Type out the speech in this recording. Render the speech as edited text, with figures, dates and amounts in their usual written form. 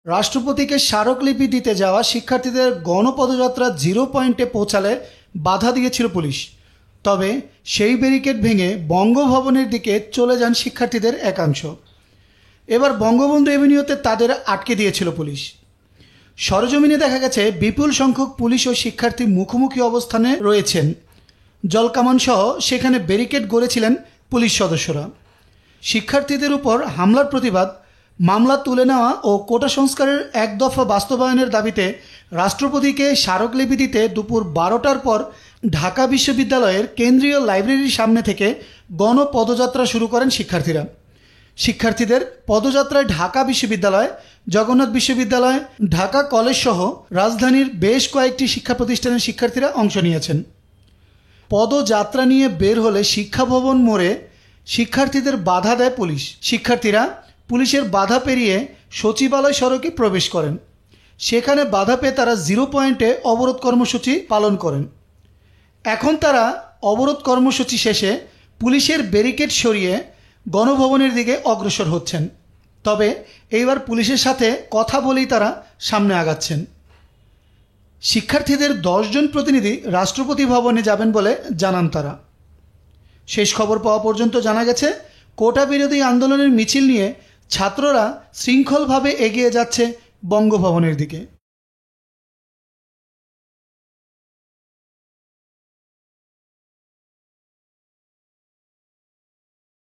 রাষ্ট্রপতিকে স্মারকলিপি দিতে যাওয়া শিক্ষার্থীদের গণপদযাত্রা জিরো পয়েন্টে পৌঁছালে বাধা দিয়েছিল পুলিশ। তবে সেই ব্যারিকেড ভেঙে বঙ্গভবনের দিকে চলে যান শিক্ষার্থীদের একাংশ। এবার বঙ্গবন্ধু এভিনিউতে তাদের আটকে দিয়েছিল পুলিশ। সরজমিনে দেখা গেছে বিপুল সংখ্যক পুলিশ ও শিক্ষার্থী মুখোমুখি অবস্থানে রয়েছেন। জলকামান সহ সেখানে ব্যারিকেড গড়েছিলেন পুলিশ সদস্যরা। শিক্ষার্থীদের উপর হামলার প্রতিবাদ, মামলা তুলে নেওয়া ও কোটা সংস্কারের এক দফা বাস্তবায়নের দাবিতে রাষ্ট্রপতিকে স্মারকলিপি দিতে দুপুর 12টার পর ঢাকা বিশ্ববিদ্যালয়ের কেন্দ্রীয় লাইব্রেরির সামনে থেকে গণপদযাত্রা শুরু করেন শিক্ষার্থীরা। শিক্ষার্থীদের পদযাত্রায় ঢাকা বিশ্ববিদ্যালয়, জগন্নাথ বিশ্ববিদ্যালয়, ঢাকা কলেজ সহ রাজধানীর বেশ কয়েকটি শিক্ষা প্রতিষ্ঠানের শিক্ষার্থীরা অংশ নিয়েছেন। পদযাত্রা নিয়ে বের হলে শিক্ষা ভবন মোড়ে শিক্ষার্থীদের বাধা দেয় পুলিশ। শিক্ষার্থীরা পুলিশের বাধা পেরিয়ে সচিবালয় সড়কে প্রবেশ করেন। সেখানে বাধা পেয়ে তারা জিরো পয়েন্টে অবরোধ কর্মসূচি পালন করেন। এখন তারা অবরোধ কর্মসূচি শেষে পুলিশের ব্যারিকেড সরিয়ে গণভবনের দিকে অগ্রসর হচ্ছেন। তবে এইবার পুলিশের সাথে কথা বলেই তারা সামনে আগাচ্ছেন। শিক্ষার্থীদের 10 জন প্রতিনিধি রাষ্ট্রপতি ভবনে যাবেন বলে জানান তারা। শেষ খবর পাওয়া পর্যন্ত জানা গেছে, কোটা বিরোধী আন্দোলনের মিছিল নিয়ে ছাত্ররা শৃঙ্খলভাবে এগিয়ে যাচ্ছে বঙ্গভবনের দিকে।